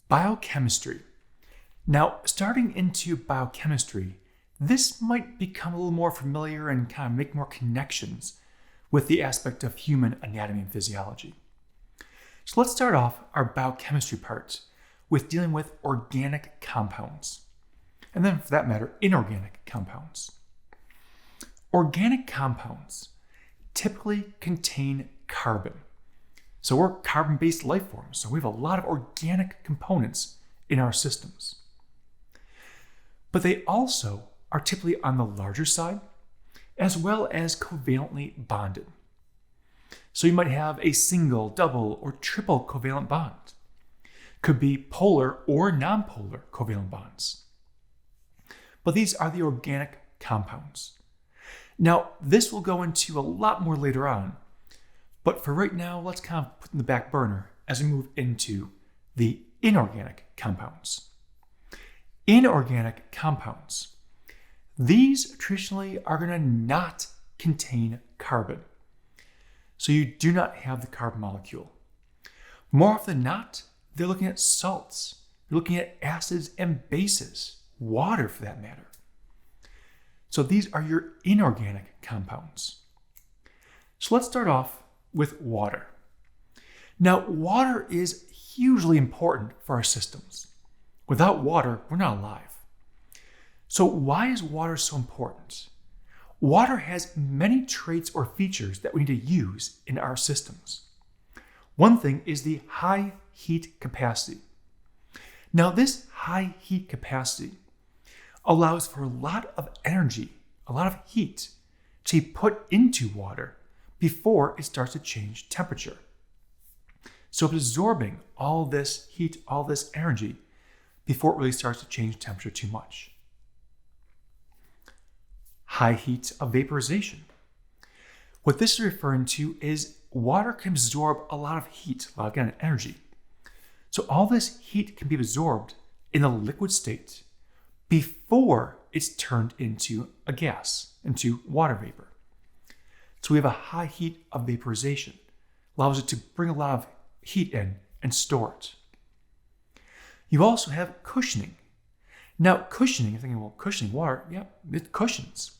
Biochemistry. Now, starting into biochemistry, this might become a little more familiar and kind of make more connections with the aspect of human anatomy and physiology. So let's start off our biochemistry part with dealing with organic compounds, and then for that matter, inorganic compounds. Organic compounds typically contain carbon. So we're carbon-based life forms, so we have a lot of organic components in our systems. But they also are typically on the larger side, as well as covalently bonded. So you might have a single, double, or triple covalent bond. Could be polar or nonpolar covalent bonds. But these are the organic compounds. Now, this will go into a lot more later on, but for right now, let's kind of put in the back burner as we move into the inorganic compounds. Inorganic compounds. These traditionally are going to not contain carbon. So you do not have the carbon molecule. More often than not, they're looking at salts. You're looking at acids and bases, water for that matter. So these are your inorganic compounds. So let's start off with water. Now, water is hugely important for our systems. Without water, we're not alive. So why is water so important? Water has many traits or features that we need to use in our systems. One thing is the high heat capacity. Now, this high heat capacity allows for a lot of energy, a lot of heat to be put into water before it starts to change temperature. So it's absorbing all this heat, all this energy before it really starts to change temperature too much. High heat of vaporization. What this is referring to is water can absorb a lot of heat, a lot of energy. So all this heat can be absorbed in a liquid state before it's turned into a gas, into water vapor. So we have a high heat of vaporization, allows it to bring a lot of heat in and store it. You also have cushioning. Now, cushioning, you're thinking, well, cushioning water, yeah, it cushions.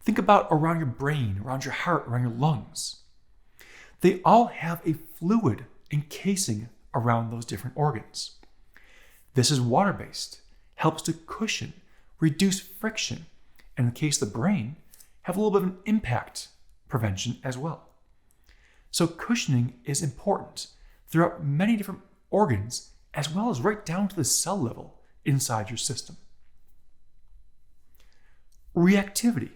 Think about around your brain, around your heart, around your lungs. They all have a fluid encasing around those different organs. This is water-based, helps to cushion, reduce friction, and in the case of the brain, have a little bit of an impact prevention as well. So cushioning is important throughout many different organs, as well as right down to the cell level inside your system. Reactivity.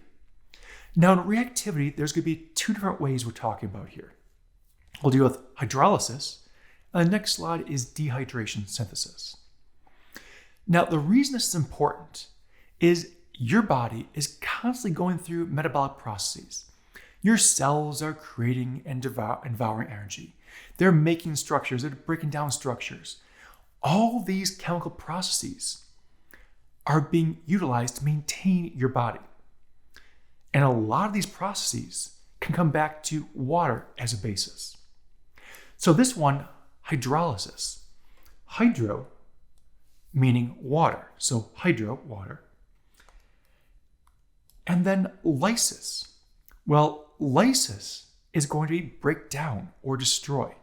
Now, in reactivity, there's going to be two different ways we're talking about here. We'll deal with hydrolysis, and the next slide is dehydration synthesis. Now, the reason this is important is your body is constantly going through metabolic processes. Your cells are creating and devouring energy. They're making structures, they're breaking down structures. All these chemical processes are being utilized to maintain your body. And a lot of these processes can come back to water as a basis. So this one, hydrolysis. Hydro, meaning water. So hydro, water. And then lysis. Well, lysis is going to be break down or destroy.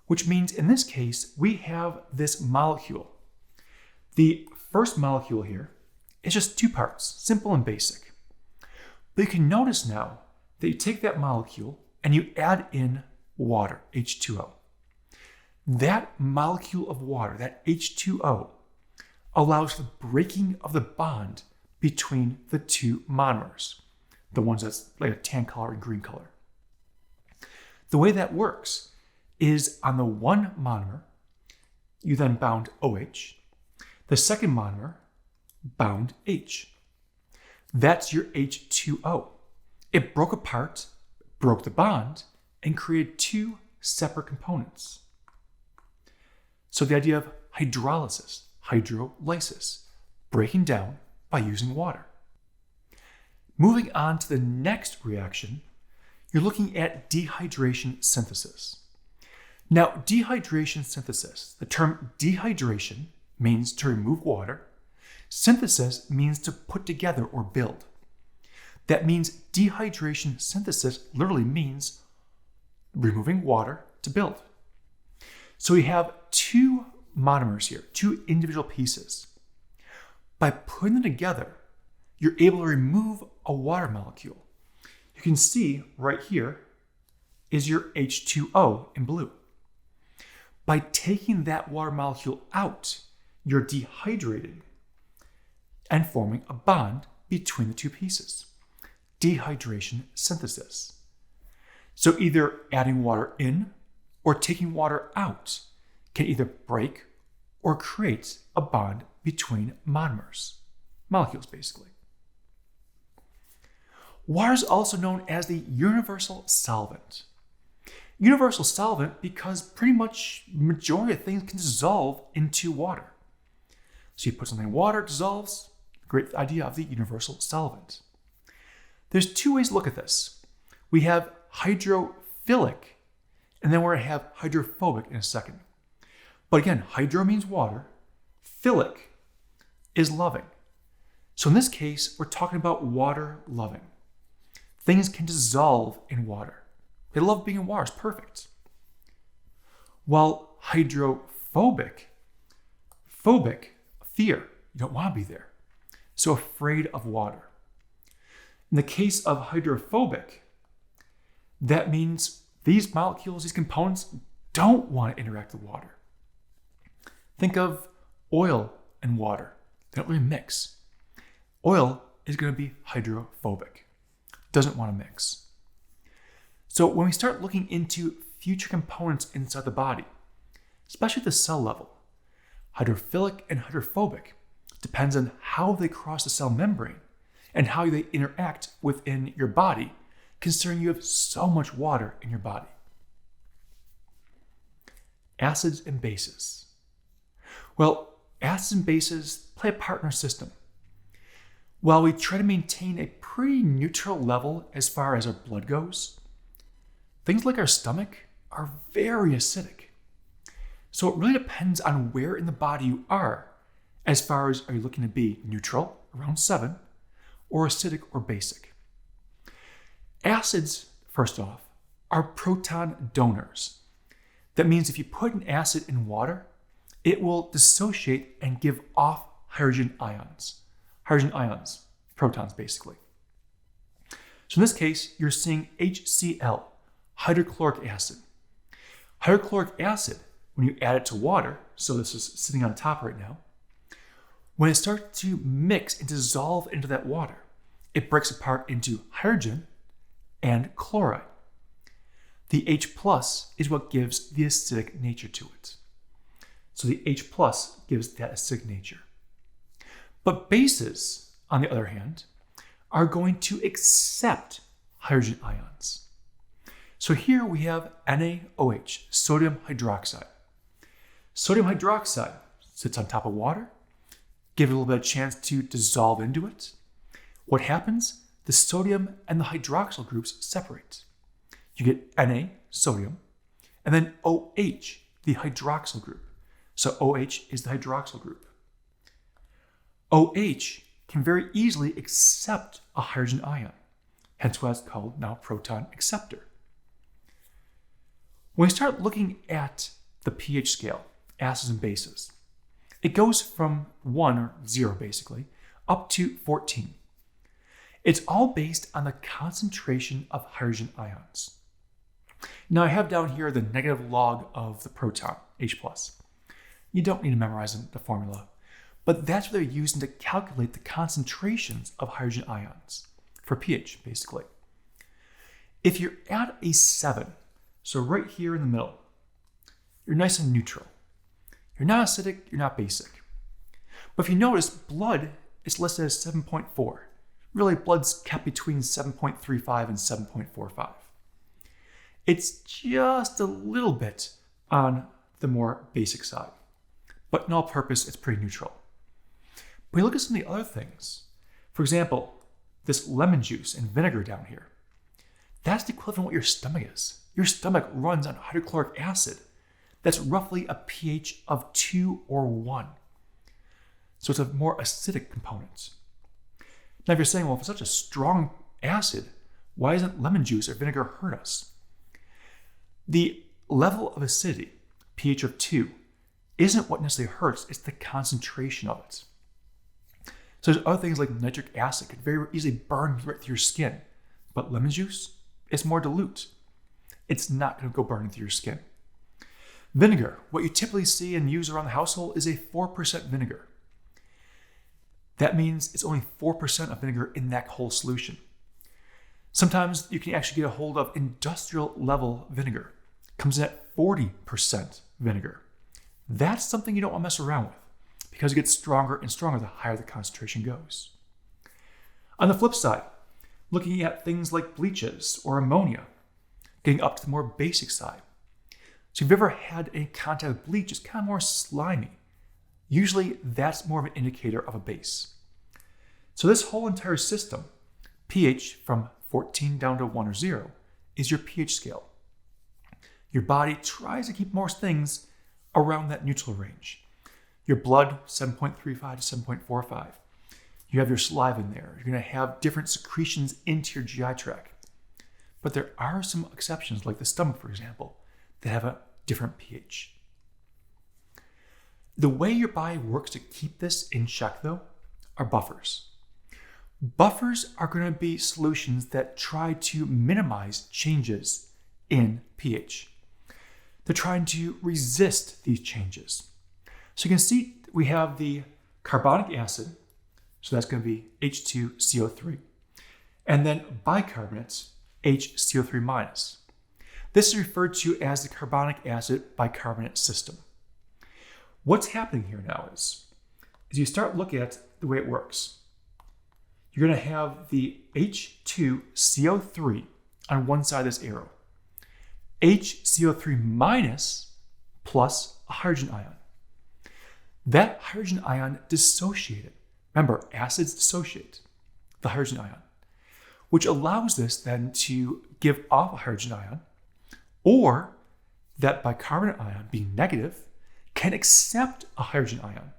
Which means in this case, we have this molecule. The first molecule here is just two parts, simple and basic. But you can notice now that you take that molecule and you add in water, H2O. That molecule of water, that H2O, allows the breaking of the bond between the two monomers, the ones that's like a tan color and green color. The way that works is on the one monomer, you then bound OH. The second monomer bound H. That's your H2O. It broke apart, broke the bond, and created two separate components. So the idea of hydrolysis, hydrolysis, breaking down by using water. Moving on to the next reaction, you're looking at dehydration synthesis. Now, dehydration synthesis. The term dehydration means to remove water. Synthesis means to put together or build. That means dehydration synthesis literally means removing water to build. So we have two monomers here, two individual pieces. By putting them together, you're able to remove a water molecule. You can see right here is your H2O in blue. By taking that water molecule out, you're dehydrating and forming a bond between the two pieces. Dehydration synthesis. So either adding water in or taking water out can either break or create a bond between monomers, molecules basically. Water is also known as the universal solvent. Universal solvent because pretty much majority of things can dissolve into water. So you put something in water, it dissolves. Great idea of the universal solvent. There's two ways to look at this. We have hydrophilic, and then we're going to have hydrophobic in a second. But again, hydro means water. Philic is loving. So in this case, we're talking about water loving. Things can dissolve in water. They love being in water. It's perfect. While hydrophobic, fear. You don't want to be there. So afraid of water. In the case of hydrophobic, that means these molecules, these components, don't want to interact with water. Think of oil and water. They don't really mix. Oil is going to be hydrophobic. Doesn't want to mix. So when we start looking into future components inside the body, especially at the cell level, hydrophilic and hydrophobic depends on how they cross the cell membrane and how they interact within your body, considering you have so much water in your body. Acids and bases. Well, acids and bases play a part in our system. While we try to maintain a pretty neutral level as far as our blood goes, things like our stomach are very acidic. So it really depends on where in the body you are as far as are you looking to be neutral, around 7, or acidic or basic. Acids, first off, are proton donors. That means if you put an acid in water, it will dissociate and give off hydrogen ions. Hydrogen ions, protons basically. So in this case, you're seeing HCl, hydrochloric acid. Hydrochloric acid, when you add it to water, so this is sitting on top right now, when it starts to mix and dissolve into that water, it breaks apart into hydrogen and chloride. The H plus is what gives the acidic nature to it. So the H plus gives that acidic nature. But bases, on the other hand, are going to accept hydrogen ions. So here we have NaOH, sodium hydroxide. Sodium hydroxide sits on top of water, give it a little bit of chance to dissolve into it. What happens? The sodium and the hydroxyl groups separate. You get Na, sodium, and then OH, the hydroxyl group. So OH is the hydroxyl group. OH can very easily accept a hydrogen ion, hence why it's called now proton acceptor. When we start looking at the pH scale, acids and bases, it goes from 1 or 0 basically, up to 14. It's all based on the concentration of hydrogen ions. Now I have down here the negative log of the proton, H+. You don't need to memorize the formula, but that's what they're using to calculate the concentrations of hydrogen ions for pH, basically. If you're at a 7, so right here in the middle, you're nice and neutral. You're not acidic, you're not basic. But if you notice, blood is listed as 7.4. Really, blood's kept between 7.35 and 7.45. It's just a little bit on the more basic side. But in all purpose, it's pretty neutral. But we look at some of the other things. For example, this lemon juice and vinegar down here. That's the equivalent of what your stomach is. Your stomach runs on hydrochloric acid that's roughly a pH of 2 or 1. So it's a more acidic component. Now if you're saying, well, if it's such a strong acid, why doesn't lemon juice or vinegar hurt us? The level of acidity, pH of 2, isn't what necessarily hurts, it's the concentration of it. So there's other things like nitric acid could very easily burn right through your skin, but lemon juice is more dilute. It's not going to go burn through your skin. Vinegar, what you typically see and use around the household is a 4% vinegar. That means it's only 4% of vinegar in that whole solution. Sometimes you can actually get a hold of industrial level vinegar. It comes in at 40% vinegar. That's something you don't want to mess around with because it gets stronger and stronger the higher the concentration goes. On the flip side, looking at things like bleaches or ammonia, getting up to the more basic side. So if you've ever had any contact with bleach, it's kind of more slimy. Usually that's more of an indicator of a base. So this whole entire system, pH from 14 down to 1 or 0, is your pH scale. Your body tries to keep most things around that neutral range. Your blood, 7.35 to 7.45. You have your saliva in there. You're going to have different secretions into your GI tract. But there are some exceptions, like the stomach, for example, that have a different pH. The way your body works to keep this in check, though, are buffers. Buffers are going to be solutions that try to minimize changes in pH. They're trying to resist these changes. So you can see we have the carbonic acid, so that's going to be H2CO3, and then bicarbonates, HCO3 minus. This is referred to as the carbonic acid bicarbonate system. What's happening here now is you start looking at the way it works. You're going to have the H2CO3 on one side of this arrow, HCO3 minus plus a hydrogen ion. That hydrogen ion dissociated. Remember, acids dissociate the hydrogen ion, which allows this then to give off a hydrogen ion, or that bicarbonate ion, being negative, can accept a hydrogen ion.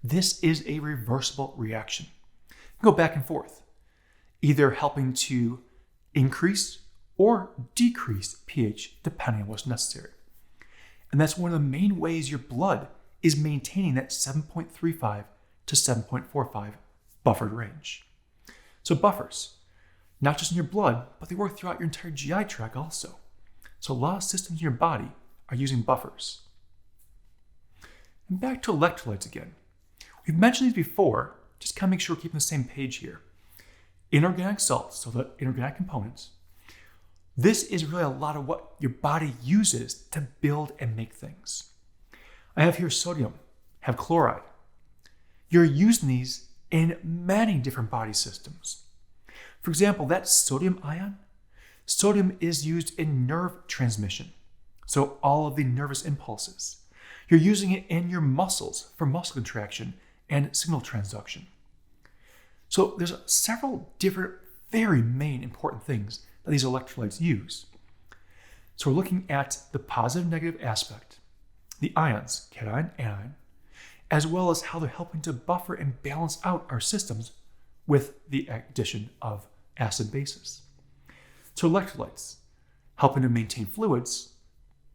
This is a reversible reaction. Go back and forth, either helping to increase or decrease pH depending on what's necessary. And that's one of the main ways your blood is maintaining that 7.35 to 7.45 buffered range. So buffers, not just in your blood, but they work throughout your entire GI tract also. So a lot of systems in your body are using buffers. And back to electrolytes again. We've mentioned these before, just kind of make sure we're keeping the same page here. Inorganic salts, so the inorganic components. This is really a lot of what your body uses to build and make things. I have here sodium, have chloride. You're using these in many different body systems. For example, that sodium ion, sodium is used in nerve transmission. So all of the nervous impulses. You're using it in your muscles for muscle contraction and signal transduction. So there's several different, very main important things that these electrolytes use. So we're looking at the positive negative aspect, the ions, cation, anion, as well as how they're helping to buffer and balance out our systems with the addition of acid bases. So electrolytes, helping to maintain fluids,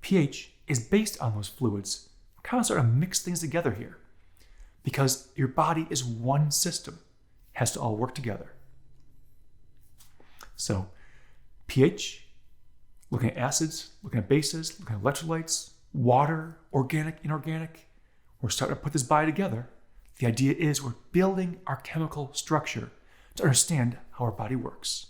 pH is based on those fluids. We're kind of starting to mix things together here because your body is one system, has to all work together. So pH, looking at acids, looking at bases, looking at electrolytes, water, organic, inorganic. We're starting to put this body together. The idea is we're building our chemical structure to understand how our body works.